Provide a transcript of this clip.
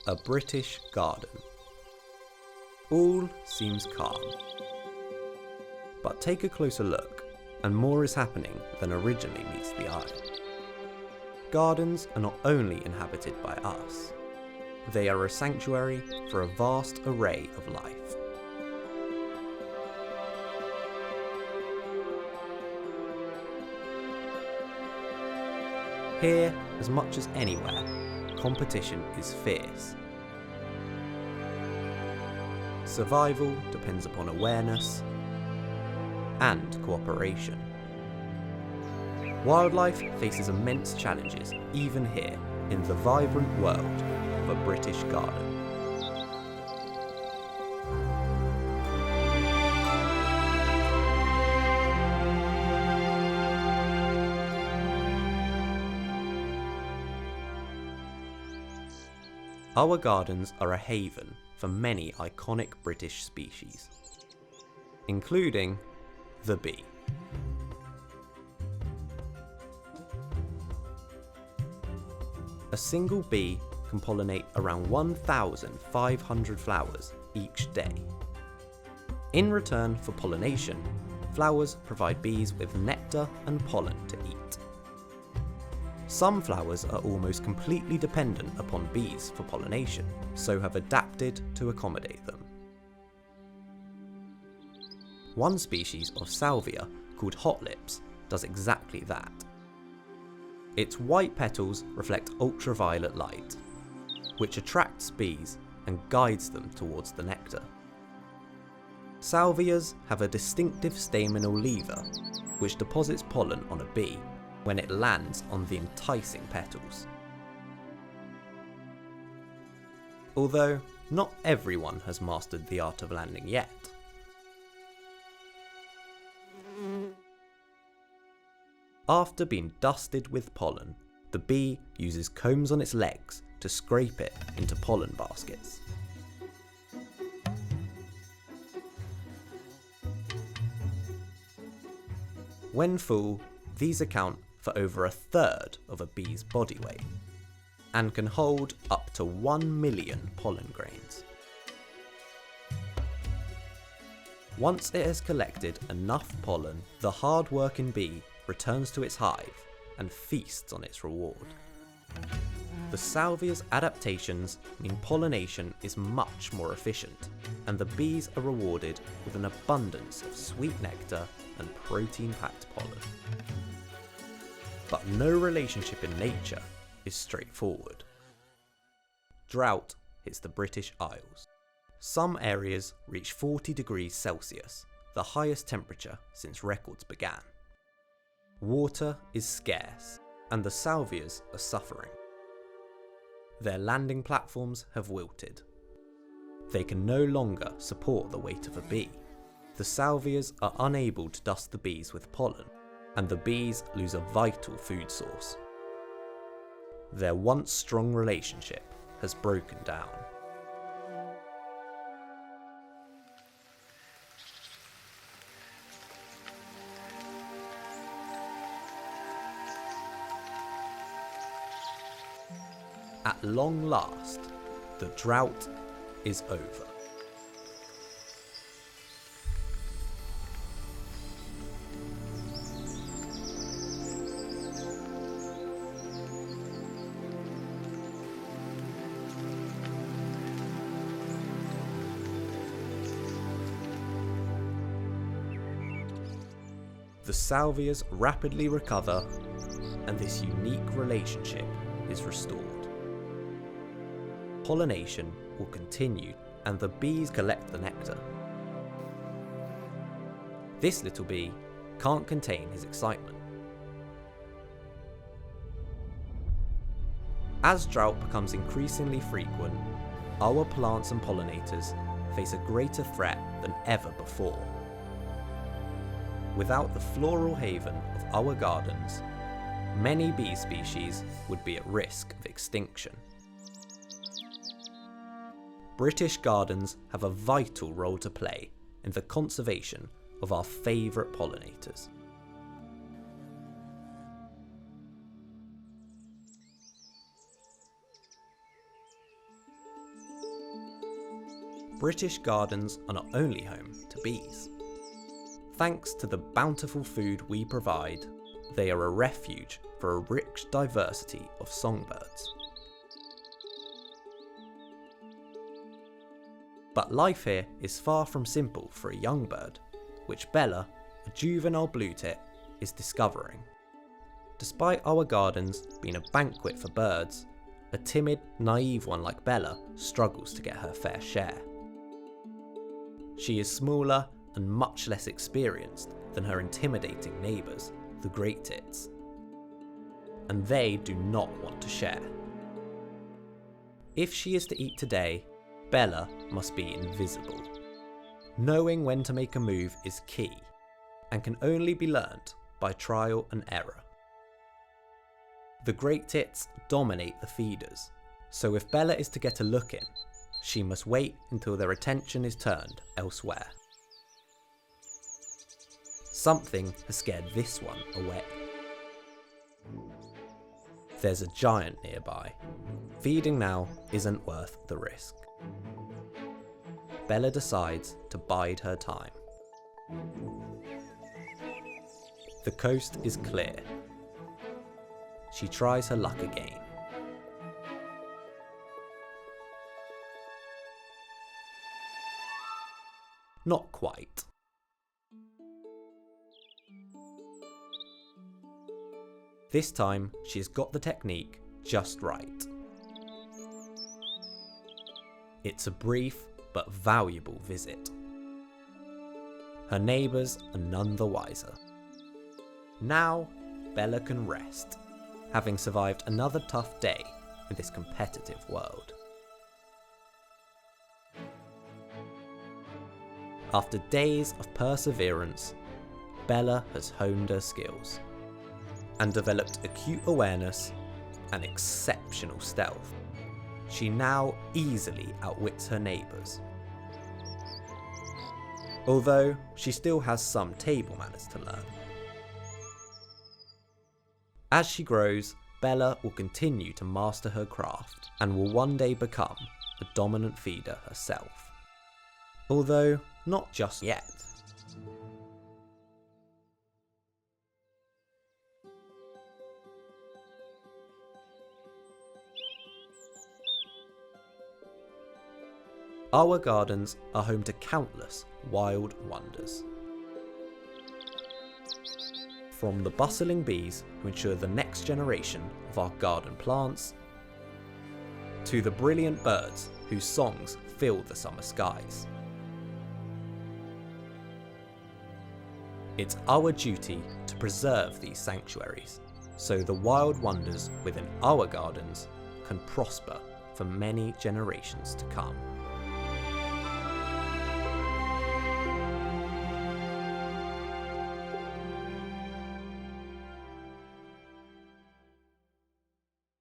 A British garden. All seems calm. But take a closer look, and more is happening than originally meets the eye. Gardens are not only inhabited by us, they are a sanctuary for a vast array of life. Here, as much as anywhere, competition is fierce. Survival depends upon awareness and cooperation. Wildlife faces immense challenges even here in the vibrant world of a British garden. Our gardens are a haven for many iconic British species, including the bee. A single bee can pollinate around 1,500 flowers each day. In return for pollination, flowers provide bees with nectar and pollen to eat. Some flowers are almost completely dependent upon bees for pollination, so have adapted to accommodate them. One species of salvia, called hot lips, does exactly that. Its white petals reflect ultraviolet light, which attracts bees and guides them towards the nectar. Salvias have a distinctive staminal lever, which deposits pollen on a bee when it lands on the enticing petals. Although not everyone has mastered the art of landing yet. After being dusted with pollen, the bee uses combs on its legs to scrape it into pollen baskets. When full, these account for over a third of a bee's body weight, and can hold up to 1 million pollen grains. Once it has collected enough pollen, the hard-working bee returns to its hive and feasts on its reward. The salvia's adaptations mean pollination is much more efficient, and the bees are rewarded with an abundance of sweet nectar and protein-packed pollen. But no relationship in nature is straightforward. Drought hits the British Isles. Some areas reach 40 degrees Celsius, the highest temperature since records began. Water is scarce, and the salvias are suffering. Their landing platforms have wilted. They can no longer support the weight of a bee. The salvias are unable to dust the bees with pollen, and the bees lose a vital food source. Their once strong relationship has broken down. At long last, the drought is over. The salvias rapidly recover, and this unique relationship is restored. Pollination will continue, and the bees collect the nectar. This little bee can't contain his excitement. As drought becomes increasingly frequent, our plants and pollinators face a greater threat than ever before. Without the floral haven of our gardens, many bee species would be at risk of extinction. British gardens have a vital role to play in the conservation of our favourite pollinators. British gardens are not only home to bees. Thanks to the bountiful food we provide, they are a refuge for a rich diversity of songbirds. But life here is far from simple for a young bird, which Bella, a juvenile blue tit, is discovering. Despite our gardens being a banquet for birds, a timid, naive one like Bella struggles to get her fair share. She is smaller and much less experienced than her intimidating neighbours, the great tits. And they do not want to share. If she is to eat today, Bella must be invisible. Knowing when to make a move is key, and can only be learnt by trial and error. The great tits dominate the feeders, so if Bella is to get a look in, she must wait until their attention is turned elsewhere. Something has scared this one away. There's a giant nearby. Feeding now isn't worth the risk. Bella decides to bide her time. The coast is clear. She tries her luck again. Not quite. This time, she has got the technique just right. It's a brief but valuable visit. Her neighbours are none the wiser. Now, Bella can rest, having survived another tough day in this competitive world. After days of perseverance, Bella has honed her skills and developed acute awareness and exceptional stealth. She now easily outwits her neighbours. Although she still has some table manners to learn. As she grows, Bella will continue to master her craft and will one day become a dominant feeder herself. Although not just yet. Our gardens are home to countless wild wonders. From the bustling bees who ensure the next generation of our garden plants, to the brilliant birds whose songs fill the summer skies. It's our duty to preserve these sanctuaries, so the wild wonders within our gardens can prosper for many generations to come.